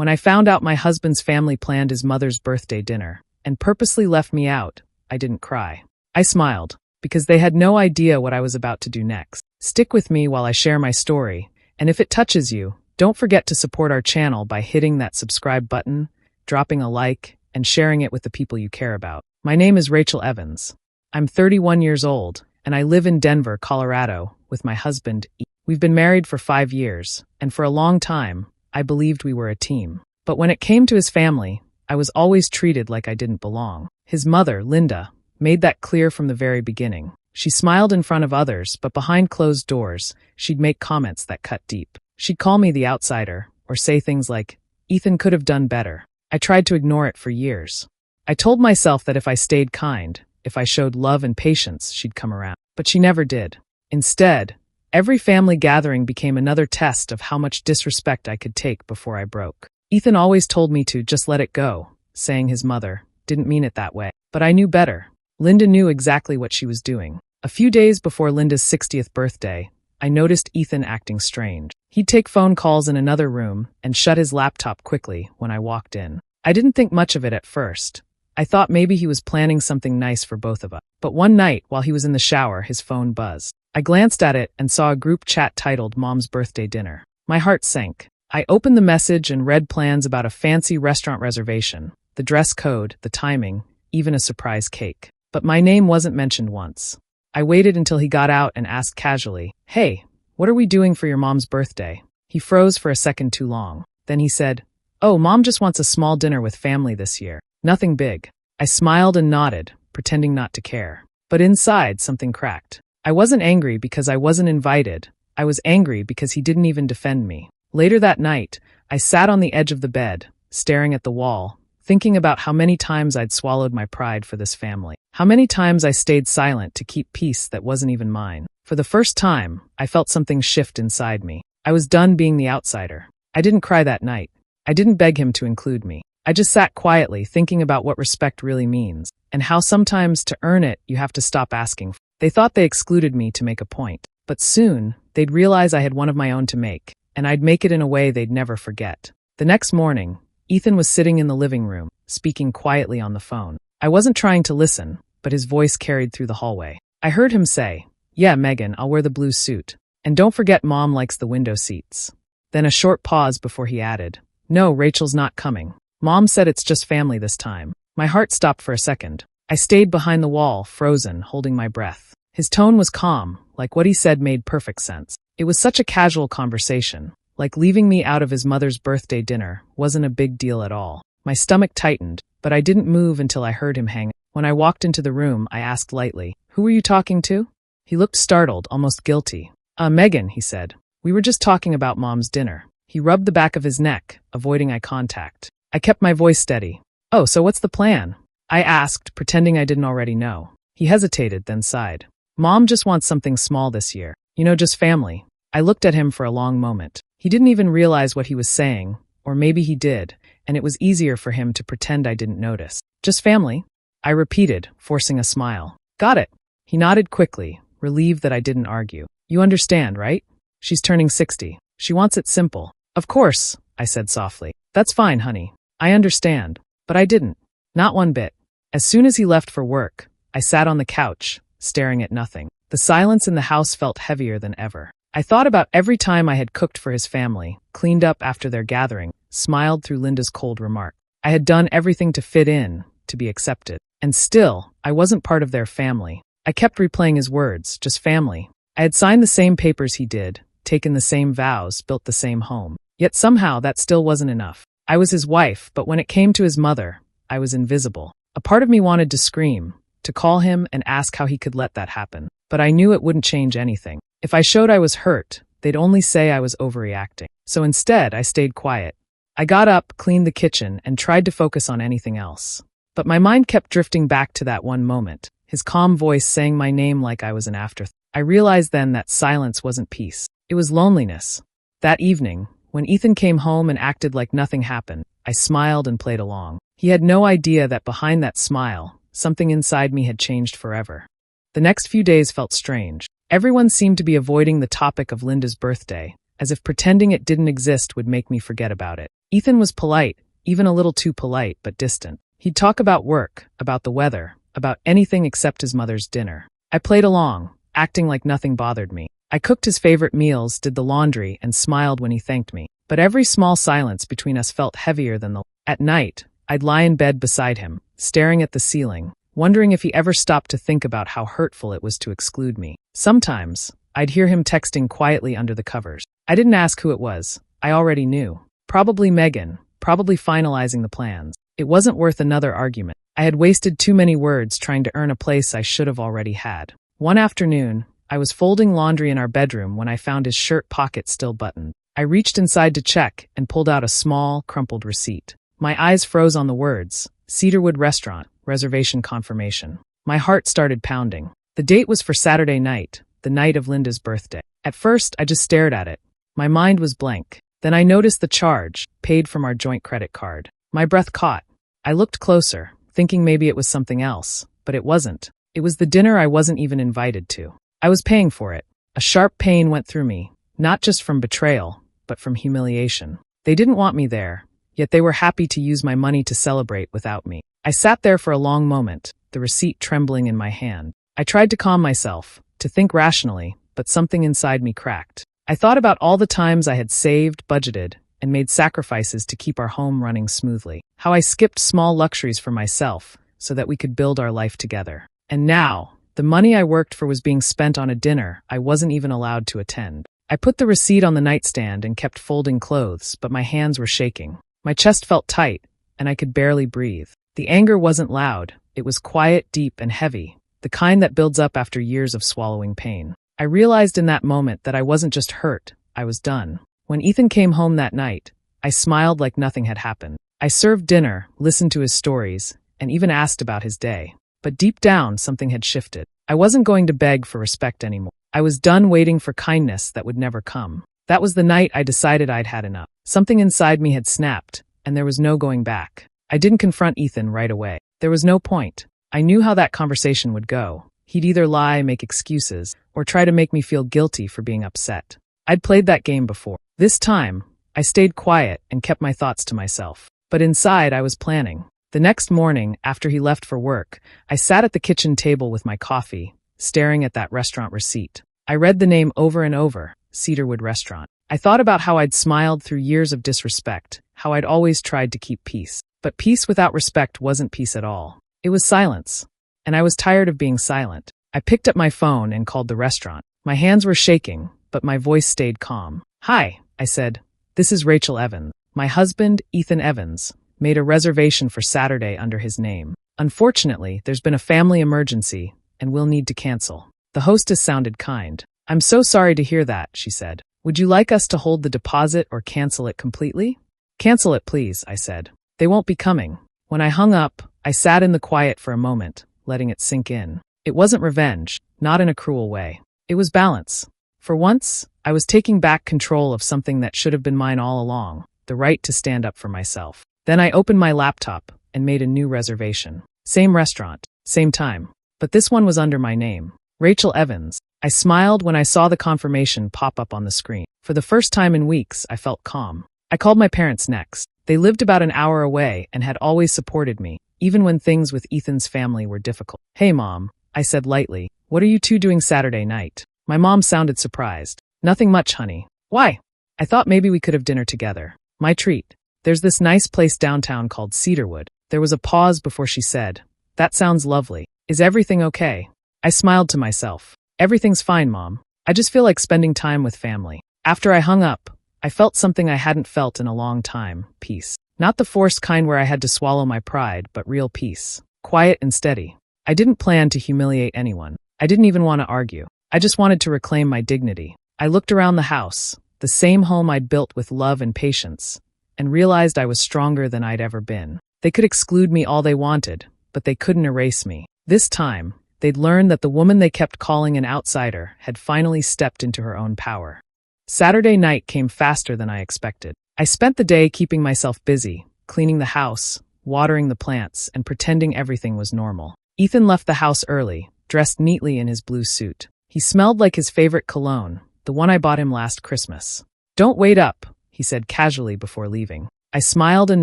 When I found out my husband's family planned his mother's birthday dinner and purposely left me out, I didn't cry. I smiled, because they had no idea what I was about to do next. Stick with me while I share my story, and if it touches you, don't forget to support our channel by hitting that subscribe button, dropping a like, and sharing it with the people you care about. My name is Rachel Evans. I'm 31 years old, and I live in Denver, Colorado, with my husband. We've been married for 5 years, and for a long time, I believed we were a team. But when it came to his family, I was always treated like I didn't belong. His mother, Linda, made that clear from the very beginning. She smiled in front of others, but behind closed doors, she'd make comments that cut deep. She'd call me the outsider, or say things like, "Ethan could have done better." I tried to ignore it for years. I told myself that if I stayed kind, if I showed love and patience, she'd come around. But she never did. Instead, every family gathering became another test of how much disrespect I could take before I broke. Ethan always told me to just let it go, saying his mother didn't mean it that way. But I knew better. Linda knew exactly what she was doing. A few days before Linda's 60th birthday, I noticed Ethan acting strange. He'd take phone calls in another room and shut his laptop quickly when I walked in. I didn't think much of it at first. I thought maybe he was planning something nice for both of us. But one night, while he was in the shower, his phone buzzed. I glanced at it and saw a group chat titled Mom's Birthday Dinner. My heart sank. I opened the message and read plans about a fancy restaurant reservation, the dress code, the timing, even a surprise cake. But my name wasn't mentioned once. I waited until he got out and asked casually, "Hey, what are we doing for your mom's birthday?" He froze for a second too long. Then he said, "Oh, Mom just wants a small dinner with family this year. Nothing big." I smiled and nodded, pretending not to care. But inside, something cracked. I wasn't angry because I wasn't invited. I was angry because he didn't even defend me. Later that night, I sat on the edge of the bed, staring at the wall, thinking about how many times I'd swallowed my pride for this family. How many times I stayed silent to keep peace that wasn't even mine. For the first time, I felt something shift inside me. I was done being the outsider. I didn't cry that night. I didn't beg him to include me. I just sat quietly thinking about what respect really means, and how sometimes to earn it, you have to stop asking. They thought they excluded me to make a point. But soon, they'd realize I had one of my own to make, and I'd make it in a way they'd never forget. The next morning, Ethan was sitting in the living room, speaking quietly on the phone. I wasn't trying to listen, but his voice carried through the hallway. I heard him say, "Yeah, Megan, I'll wear the blue suit. And don't forget Mom likes the window seats." Then a short pause before he added, "No, Rachel's not coming. Mom said it's just family this time." My heart stopped for a second. I stayed behind the wall, frozen, holding my breath. His tone was calm, like what he said made perfect sense. It was such a casual conversation, like leaving me out of his mother's birthday dinner wasn't a big deal at all. My stomach tightened, but I didn't move until I heard him hang up. When I walked into the room, I asked lightly, "Who were you talking to?" He looked startled, almost guilty. Megan," he said. "We were just talking about Mom's dinner." He rubbed the back of his neck, avoiding eye contact. I kept my voice steady. "Oh, so what's the plan?" I asked, pretending I didn't already know. He hesitated, then sighed. "Mom just wants something small this year. You know, just family." I looked at him for a long moment. He didn't even realize what he was saying, or maybe he did, and it was easier for him to pretend I didn't notice. "Just family?" I repeated, forcing a smile. "Got it." He nodded quickly, relieved that I didn't argue. "You understand, right? She's turning 60. She wants it simple." "Of course," I said softly. "That's fine, honey. I understand." But I didn't. Not one bit. As soon as he left for work, I sat on the couch, staring at nothing. The silence in the house felt heavier than ever. I thought about every time I had cooked for his family, cleaned up after their gathering, smiled through Linda's cold remark. I had done everything to fit in, to be accepted. And still, I wasn't part of their family. I kept replaying his words, just family. I had signed the same papers he did, taken the same vows, built the same home. Yet somehow that still wasn't enough. I was his wife, but when it came to his mother, I was invisible. A part of me wanted to scream, to call him and ask how he could let that happen. But I knew it wouldn't change anything. If I showed I was hurt, they'd only say I was overreacting. So instead, I stayed quiet. I got up, cleaned the kitchen, and tried to focus on anything else. But my mind kept drifting back to that one moment, his calm voice saying my name like I was an afterthought. I realized then that silence wasn't peace. It was loneliness. That evening, when Ethan came home and acted like nothing happened, I smiled and played along. He had no idea that behind that smile, something inside me had changed forever. The next few days felt strange. Everyone seemed to be avoiding the topic of Linda's birthday, as if pretending it didn't exist would make me forget about it. Ethan was polite, even a little too polite, but distant. He'd talk about work, about the weather, about anything except his mother's dinner. I played along, acting like nothing bothered me. I cooked his favorite meals, did the laundry, and smiled when he thanked me. But every small silence between us felt heavier than the... At night, I'd lie in bed beside him, staring at the ceiling, wondering if he ever stopped to think about how hurtful it was to exclude me. Sometimes, I'd hear him texting quietly under the covers. I didn't ask who it was. I already knew. Probably Megan, probably finalizing the plans. It wasn't worth another argument. I had wasted too many words trying to earn a place I should have already had. One afternoon, I was folding laundry in our bedroom when I found his shirt pocket still buttoned. I reached inside to check and pulled out a small, crumpled receipt. My eyes froze on the words, Cedarwood Restaurant, reservation confirmation. My heart started pounding. The date was for Saturday night, the night of Linda's birthday. At first, I just stared at it. My mind was blank. Then I noticed the charge, paid from our joint credit card. My breath caught. I looked closer, thinking maybe it was something else, but it wasn't. It was the dinner I wasn't even invited to. I was paying for it. A sharp pain went through me, not just from betrayal, but from humiliation. They didn't want me there, yet they were happy to use my money to celebrate without me. I sat there for a long moment, the receipt trembling in my hand. I tried to calm myself, to think rationally, but something inside me cracked. I thought about all the times I had saved, budgeted, and made sacrifices to keep our home running smoothly. How I skipped small luxuries for myself so that we could build our life together. And now, the money I worked for was being spent on a dinner I wasn't even allowed to attend. I put the receipt on the nightstand and kept folding clothes, but my hands were shaking. My chest felt tight, and I could barely breathe. The anger wasn't loud. It was quiet, deep, and heavy, the kind that builds up after years of swallowing pain. I realized in that moment that I wasn't just hurt, I was done. When Ethan came home that night, I smiled like nothing had happened. I served dinner, listened to his stories, and even asked about his day. But deep down, something had shifted. I wasn't going to beg for respect anymore. I was done waiting for kindness that would never come. That was the night I decided I'd had enough. Something inside me had snapped, and there was no going back. I didn't confront Ethan right away. There was no point. I knew how that conversation would go. He'd either lie, make excuses, or try to make me feel guilty for being upset. I'd played that game before. This time, I stayed quiet and kept my thoughts to myself. But inside, I was planning. The next morning, after he left for work, I sat at the kitchen table with my coffee, staring at that restaurant receipt. I read the name over and over, Cedarwood Restaurant. I thought about how I'd smiled through years of disrespect, how I'd always tried to keep peace. But peace without respect wasn't peace at all. It was silence. And I was tired of being silent. I picked up my phone and called the restaurant. My hands were shaking, but my voice stayed calm. "Hi," I said. "This is Rachel Evans. My husband, Ethan Evans, made a reservation for Saturday under his name. Unfortunately, there's been a family emergency, and we'll need to cancel." The hostess sounded kind. "I'm so sorry to hear that," she said. "Would you like us to hold the deposit or cancel it completely?" "Cancel it, please," I said. "They won't be coming." When I hung up, I sat in the quiet for a moment, letting it sink in. It wasn't revenge, not in a cruel way. It was balance. For once, I was taking back control of something that should have been mine all along, the right to stand up for myself. Then I opened my laptop and made a new reservation. Same restaurant, same time. But this one was under my name, Rachel Evans. I smiled when I saw the confirmation pop up on the screen. For the first time in weeks, I felt calm. I called my parents next. They lived about an hour away and had always supported me, even when things with Ethan's family were difficult. "Hey, Mom," I said lightly. "What are you two doing Saturday night?" My mom sounded surprised. "Nothing much, honey." "Why?" "I thought maybe we could have dinner together. My treat. There's this nice place downtown called Cedarwood." There was a pause before she said, "That sounds lovely. Is everything okay?" I smiled to myself. "Everything's fine, Mom. I just feel like spending time with family." After I hung up, I felt something I hadn't felt in a long time, peace. Not the forced kind where I had to swallow my pride, but real peace. Quiet and steady. I didn't plan to humiliate anyone. I didn't even want to argue. I just wanted to reclaim my dignity. I looked around the house, the same home I'd built with love and patience, and realized I was stronger than I'd ever been. They could exclude me all they wanted, but they couldn't erase me. This time, they'd learned that the woman they kept calling an outsider had finally stepped into her own power. Saturday night came faster than I expected. I spent the day keeping myself busy, cleaning the house, watering the plants, and pretending everything was normal. Ethan left the house early, dressed neatly in his blue suit. He smelled like his favorite cologne, the one I bought him last Christmas. "Don't wait up," he said casually before leaving. I smiled and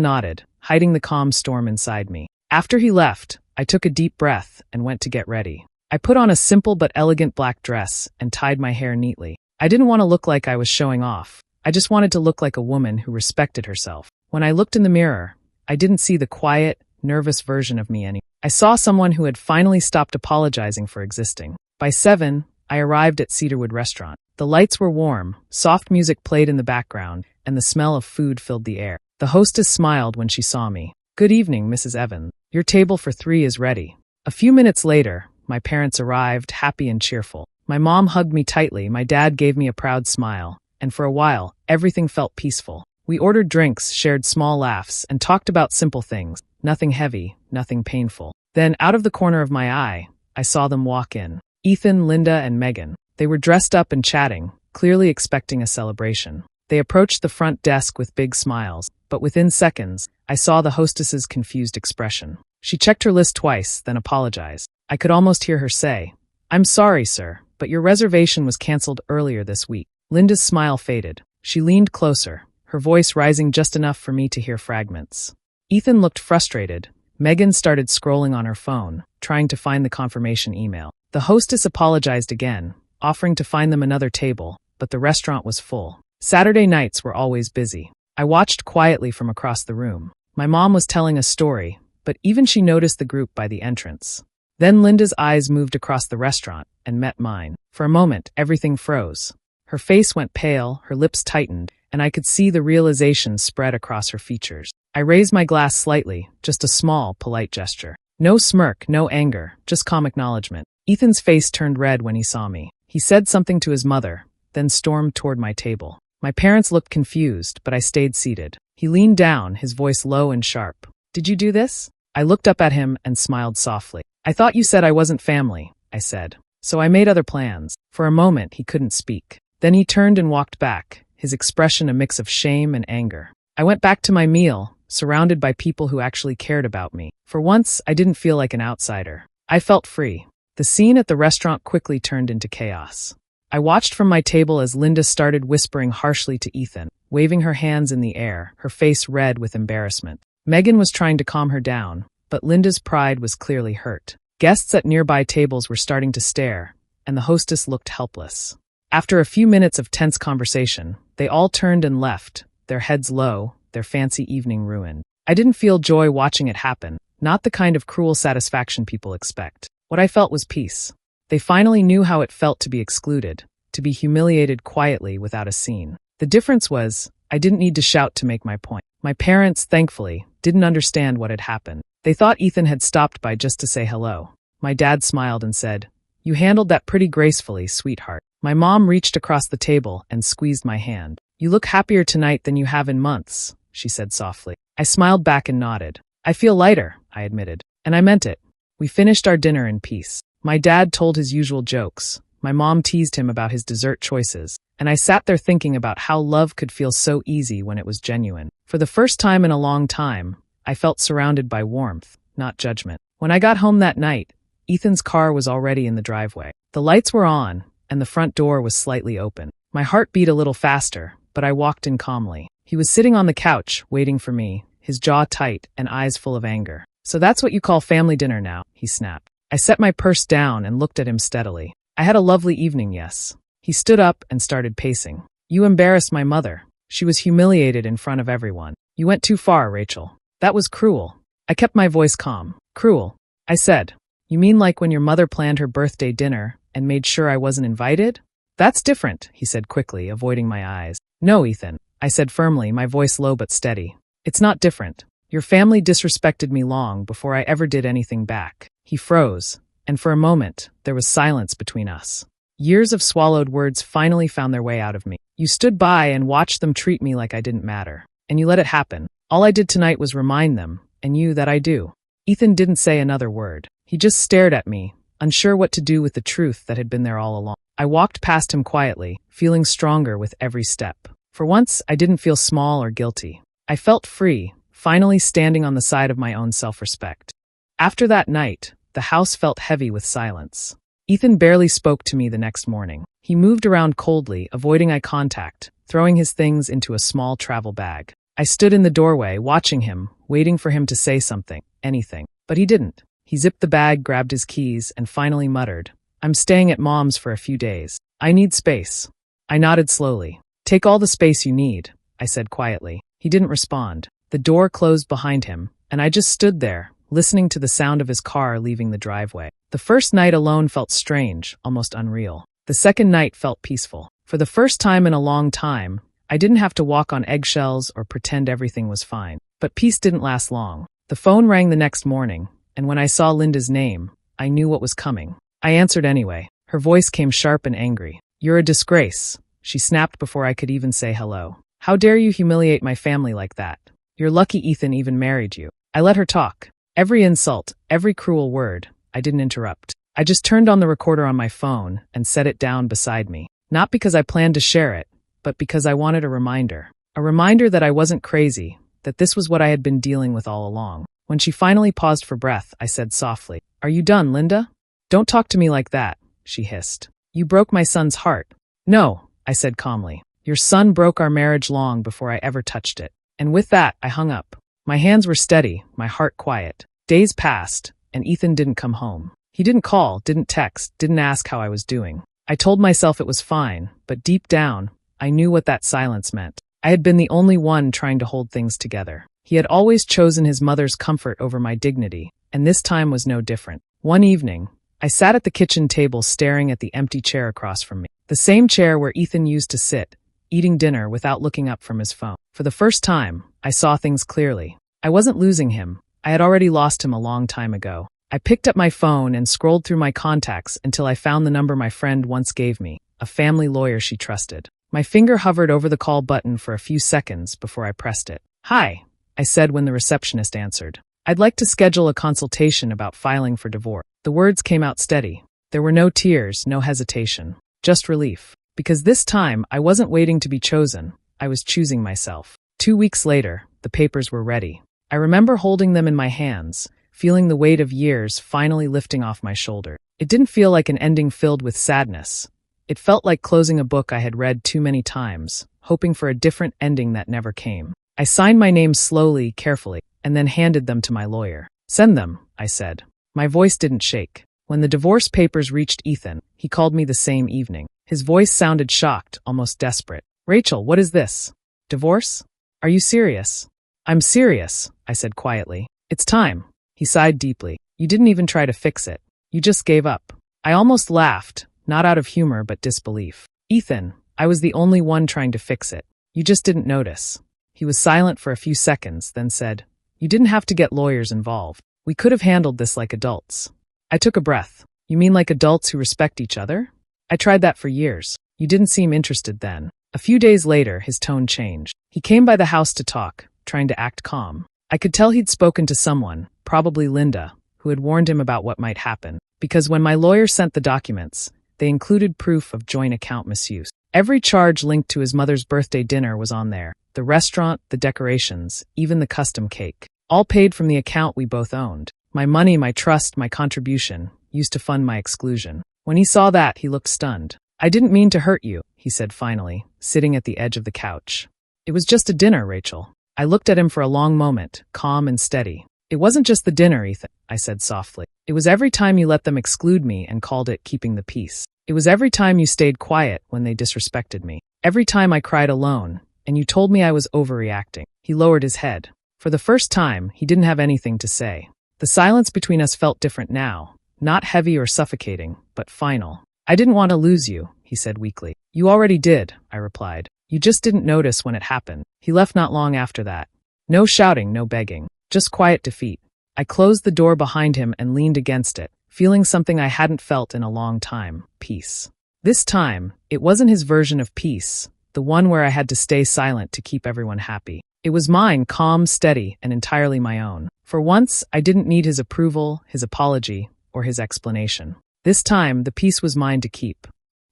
nodded, hiding the calm storm inside me. After he left, I took a deep breath and went to get ready. I put on a simple but elegant black dress and tied my hair neatly. I didn't want to look like I was showing off. I just wanted to look like a woman who respected herself. When I looked in the mirror, I didn't see the quiet, nervous version of me anymore. I saw someone who had finally stopped apologizing for existing. By 7, I arrived at Cedarwood Restaurant. The lights were warm, soft music played in the background, and the smell of food filled the air. The hostess smiled when she saw me. "Good evening, Mrs. Evans. Your table for 3 is ready." A few minutes later, my parents arrived, happy and cheerful. My mom hugged me tightly, my dad gave me a proud smile, and for a while, everything felt peaceful. We ordered drinks, shared small laughs, and talked about simple things. Nothing heavy, nothing painful. Then, out of the corner of my eye, I saw them walk in. Ethan, Linda, and Megan. They were dressed up and chatting, clearly expecting a celebration. They approached the front desk with big smiles, but within seconds, I saw the hostess's confused expression. She checked her list twice, then apologized. I could almost hear her say, "I'm sorry, sir, but your reservation was canceled earlier this week." Linda's smile faded. She leaned closer, her voice rising just enough for me to hear fragments. Ethan looked frustrated. Megan started scrolling on her phone, trying to find the confirmation email. The hostess apologized again, offering to find them another table, but the restaurant was full. Saturday nights were always busy. I watched quietly from across the room. My mom was telling a story, but even she noticed the group by the entrance. Then Linda's eyes moved across the restaurant and met mine. For a moment, everything froze. Her face went pale, her lips tightened, and I could see the realization spread across her features. I raised my glass slightly, just a small, polite gesture. No smirk, no anger, just calm acknowledgement. Ethan's face turned red when he saw me. He said something to his mother, then stormed toward my table. My parents looked confused, but I stayed seated. He leaned down, his voice low and sharp. "Did you do this?" I looked up at him and smiled softly. "I thought you said I wasn't family," I said. "So I made other plans." For a moment, he couldn't speak. Then he turned and walked back, his expression a mix of shame and anger. I went back to my meal, surrounded by people who actually cared about me. For once, I didn't feel like an outsider. I felt free. The scene at the restaurant quickly turned into chaos. I watched from my table as Linda started whispering harshly to Ethan, waving her hands in the air, her face red with embarrassment. Megan was trying to calm her down, but Linda's pride was clearly hurt. Guests at nearby tables were starting to stare, and the hostess looked helpless. After a few minutes of tense conversation, they all turned and left, their heads low, their fancy evening ruined. I didn't feel joy watching it happen, not the kind of cruel satisfaction people expect. What I felt was peace. They finally knew how it felt to be excluded, to be humiliated quietly without a scene. The difference was, I didn't need to shout to make my point. My parents, thankfully, didn't understand what had happened. They thought Ethan had stopped by just to say hello. My dad smiled and said, "You handled that pretty gracefully, sweetheart." My mom reached across the table and squeezed my hand. "You look happier tonight than you have in months," she said softly. I smiled back and nodded. "I feel lighter," I admitted. And I meant it. We finished our dinner in peace. My dad told his usual jokes. My mom teased him about his dessert choices. And I sat there thinking about how love could feel so easy when it was genuine. For the first time in a long time, I felt surrounded by warmth, not judgment. When I got home that night, Ethan's car was already in the driveway. The lights were on, and the front door was slightly open. My heart beat a little faster, but I walked in calmly. He was sitting on the couch, waiting for me, his jaw tight and eyes full of anger. "So that's what you call family dinner now," he snapped. I set my purse down and looked at him steadily. "I had a lovely evening, yes." He stood up and started pacing. "You embarrassed my mother. She was humiliated in front of everyone. You went too far, Rachel. That was cruel." I kept my voice calm. "Cruel?" I said. "You mean like when your mother planned her birthday dinner and made sure I wasn't invited?" "That's different," he said quickly, avoiding my eyes. "No, Ethan," I said firmly, my voice low but steady. "It's not different. Your family disrespected me long before I ever did anything back." He froze, and for a moment, there was silence between us. Years of swallowed words finally found their way out of me. "You stood by and watched them treat me like I didn't matter. And you let it happen. All I did tonight was remind them, and you, that I do." Ethan didn't say another word. He just stared at me, unsure what to do with the truth that had been there all along. I walked past him quietly, feeling stronger with every step. For once, I didn't feel small or guilty. I felt free, finally standing on the side of my own self-respect. After that night, the house felt heavy with silence. Ethan barely spoke to me the next morning. He moved around coldly, avoiding eye contact, throwing his things into a small travel bag. I stood in the doorway, watching him, waiting for him to say something, anything. But he didn't. He zipped the bag, grabbed his keys, and finally muttered, "I'm staying at Mom's for a few days. I need space." I nodded slowly. "Take all the space you need," I said quietly. He didn't respond. The door closed behind him, and I just stood there, listening to the sound of his car leaving the driveway. The first night alone felt strange, almost unreal. The second night felt peaceful. For the first time in a long time, I didn't have to walk on eggshells or pretend everything was fine. But peace didn't last long. The phone rang the next morning, and when I saw Linda's name, I knew what was coming. I answered anyway. Her voice came sharp and angry. "You're a disgrace," she snapped before I could even say hello. "How dare you humiliate my family like that? You're lucky Ethan even married you." I let her talk. Every insult, every cruel word. I didn't interrupt. I just turned on the recorder on my phone and set it down beside me. Not because I planned to share it, but because I wanted a reminder. A reminder that I wasn't crazy, that this was what I had been dealing with all along. When she finally paused for breath, I said softly, "Are you done, Linda?" "Don't talk to me like that," she hissed. "You broke my son's heart." "No," I said calmly. "Your son broke our marriage long before I ever touched it." And with that, I hung up. My hands were steady, my heart quiet. Days passed, and Ethan didn't come home. He didn't call, didn't text, didn't ask how I was doing. I told myself it was fine, but deep down, I knew what that silence meant. I had been the only one trying to hold things together. He had always chosen his mother's comfort over my dignity, and this time was no different. One evening, I sat at the kitchen table staring at the empty chair across from me. The same chair where Ethan used to sit, eating dinner without looking up from his phone. For the first time, I saw things clearly. I wasn't losing him. I had already lost him a long time ago. I picked up my phone and scrolled through my contacts until I found the number my friend once gave me, a family lawyer she trusted. My finger hovered over the call button for a few seconds before I pressed it. "Hi," I said when the receptionist answered. "I'd like to schedule a consultation about filing for divorce." The words came out steady. There were no tears, no hesitation, just relief. Because this time, I wasn't waiting to be chosen. I was choosing myself. 2 weeks later, the papers were ready. I remember holding them in my hands, feeling the weight of years finally lifting off my shoulder. It didn't feel like an ending filled with sadness. It felt like closing a book I had read too many times, hoping for a different ending that never came. I signed my name slowly, carefully, and then handed them to my lawyer. "Send them," I said. My voice didn't shake. When the divorce papers reached Ethan, he called me the same evening. His voice sounded shocked, almost desperate. "Rachel, what is this? Divorce? Are you serious?" "I'm serious," I said quietly. "It's time." He sighed deeply. "You didn't even try to fix it. You just gave up." I almost laughed, not out of humor but disbelief. "Ethan, I was the only one trying to fix it. You just didn't notice." He was silent for a few seconds, then said, "You didn't have to get lawyers involved. We could have handled this like adults." I took a breath. "You mean like adults who respect each other?" "I tried that for years. You didn't seem interested then." A few days later, his tone changed. He came by the house to talk, trying to act calm. I could tell he'd spoken to someone, probably Linda, who had warned him about what might happen. Because when my lawyer sent the documents, they included proof of joint account misuse. Every charge linked to his mother's birthday dinner was on there. The restaurant, the decorations, even the custom cake. All paid from the account we both owned. My money, my trust, my contribution, used to fund my exclusion. When he saw that, he looked stunned. "I didn't mean to hurt you," he said finally, sitting at the edge of the couch. "It was just a dinner, Rachel." I looked at him for a long moment, calm and steady. "It wasn't just the dinner, Ethan," I said softly. "It was every time you let them exclude me and called it keeping the peace. It was every time you stayed quiet when they disrespected me. Every time I cried alone, and you told me I was overreacting." He lowered his head. For the first time, he didn't have anything to say. The silence between us felt different now, not heavy or suffocating, but final. "I didn't want to lose you," he said weakly. "You already did," I replied. "You just didn't notice when it happened." He left not long after that. No shouting, no begging, just quiet defeat. I closed the door behind him and leaned against it, feeling something I hadn't felt in a long time, peace. This time, it wasn't his version of peace, the one where I had to stay silent to keep everyone happy. It was mine, calm, steady, and entirely my own. For once, I didn't need his approval, his apology, or his explanation. This time, the peace was mine to keep.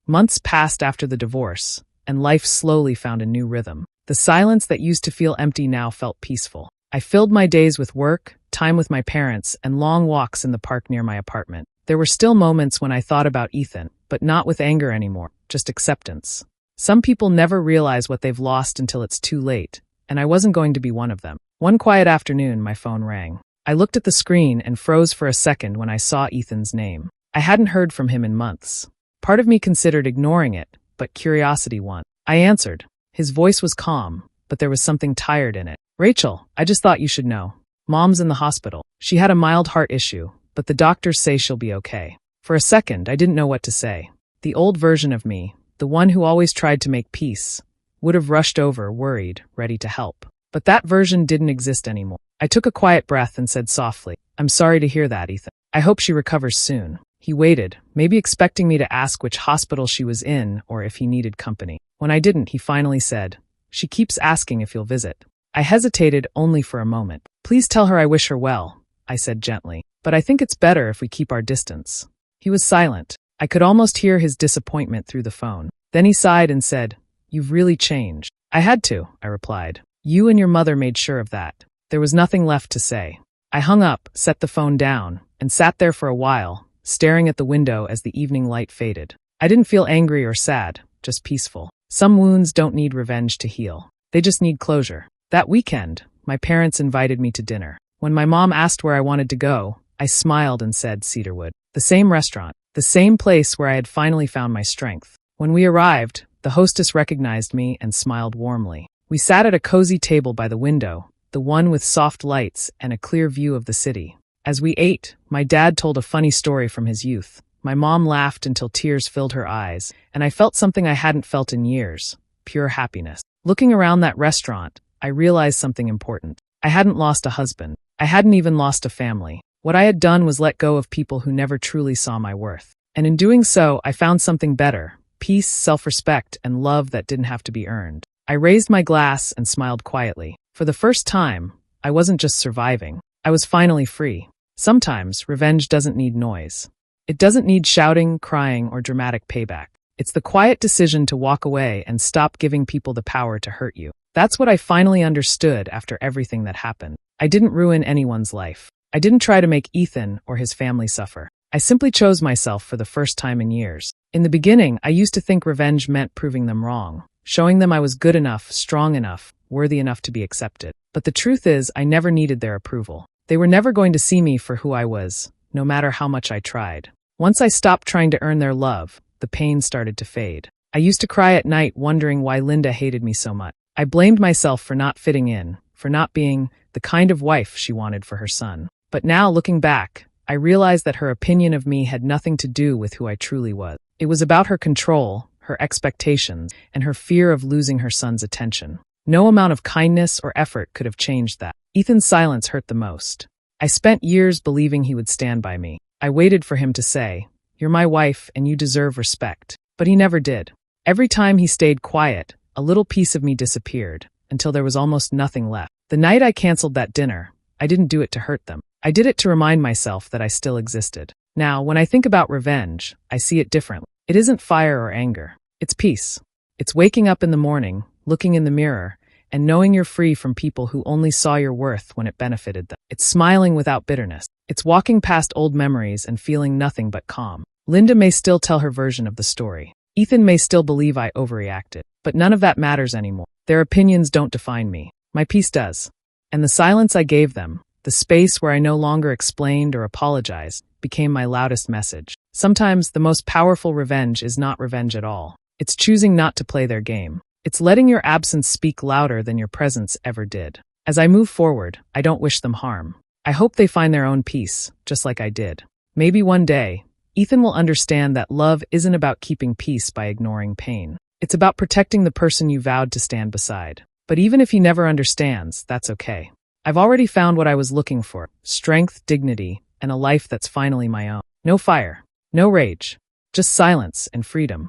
Months passed after the divorce, and life slowly found a new rhythm. The silence that used to feel empty now felt peaceful. I filled my days with work, time with my parents, and long walks in the park near my apartment. There were still moments when I thought about Ethan, but not with anger anymore, just acceptance. Some people never realize what they've lost until it's too late, and I wasn't going to be one of them. One quiet afternoon, my phone rang. I looked at the screen and froze for a second when I saw Ethan's name. I hadn't heard from him in months. Part of me considered ignoring it, but curiosity won. I answered. His voice was calm, but there was something tired in it. "Rachel, I just thought you should know. Mom's in the hospital. She had a mild heart issue, but the doctors say she'll be okay." For a second, I didn't know what to say. The old version of me, the one who always tried to make peace, would have rushed over, worried, ready to help. But that version didn't exist anymore. I took a quiet breath and said softly, "I'm sorry to hear that, Ethan. I hope she recovers soon." He waited, maybe expecting me to ask which hospital she was in or if he needed company. When I didn't, he finally said, "She keeps asking if you'll visit." I hesitated only for a moment. "Please tell her I wish her well," I said gently, "but I think it's better if we keep our distance." He was silent. I could almost hear his disappointment through the phone. Then he sighed and said, "You've really changed." "I had to," I replied. "You and your mother made sure of that." There was nothing left to say. I hung up, set the phone down, and sat there for a while, staring at the window as the evening light faded. I didn't feel angry or sad, just peaceful. Some wounds don't need revenge to heal. They just need closure. That weekend, my parents invited me to dinner. When my mom asked where I wanted to go, I smiled and said Cedarwood. The same restaurant, the same place where I had finally found my strength. When we arrived, the hostess recognized me and smiled warmly. We sat at a cozy table by the window, the one with soft lights and a clear view of the city. As we ate, my dad told a funny story from his youth. My mom laughed until tears filled her eyes, and I felt something I hadn't felt in years, pure happiness. Looking around that restaurant, I realized something important. I hadn't lost a husband. I hadn't even lost a family. What I had done was let go of people who never truly saw my worth. And in doing so, I found something better: peace, self-respect, and love that didn't have to be earned. I raised my glass and smiled quietly. For the first time, I wasn't just surviving. I was finally free. Sometimes, revenge doesn't need noise. It doesn't need shouting, crying, or dramatic payback. It's the quiet decision to walk away and stop giving people the power to hurt you. That's what I finally understood after everything that happened. I didn't ruin anyone's life. I didn't try to make Ethan or his family suffer. I simply chose myself for the first time in years. In the beginning, I used to think revenge meant proving them wrong, showing them I was good enough, strong enough, worthy enough to be accepted. But the truth is, I never needed their approval. They were never going to see me for who I was, no matter how much I tried. Once I stopped trying to earn their love, the pain started to fade. I used to cry at night wondering why Linda hated me so much. I blamed myself for not fitting in, for not being the kind of wife she wanted for her son. But now, looking back, I realized that her opinion of me had nothing to do with who I truly was. It was about her control, her expectations, and her fear of losing her son's attention. No amount of kindness or effort could have changed that. Ethan's silence hurt the most. I spent years believing he would stand by me. I waited for him to say, "You're my wife and you deserve respect." But he never did. Every time he stayed quiet, a little piece of me disappeared, until there was almost nothing left. The night I canceled that dinner, I didn't do it to hurt them. I did it to remind myself that I still existed. Now, when I think about revenge, I see it differently. It isn't fire or anger. It's peace. It's waking up in the morning, looking in the mirror, and knowing you're free from people who only saw your worth when it benefited them. It's smiling without bitterness. It's walking past old memories and feeling nothing but calm. Linda may still tell her version of the story. Ethan may still believe I overreacted. But none of that matters anymore. Their opinions don't define me. My peace does. And the silence I gave them, the space where I no longer explained or apologized, became my loudest message. Sometimes the most powerful revenge is not revenge at all. It's choosing not to play their game. It's letting your absence speak louder than your presence ever did. As I move forward, I don't wish them harm. I hope they find their own peace, just like I did. Maybe one day, Ethan will understand that love isn't about keeping peace by ignoring pain. It's about protecting the person you vowed to stand beside. But even if he never understands, that's okay. I've already found what I was looking for: strength, dignity, and a life that's finally my own. No fire, no rage, just silence and freedom.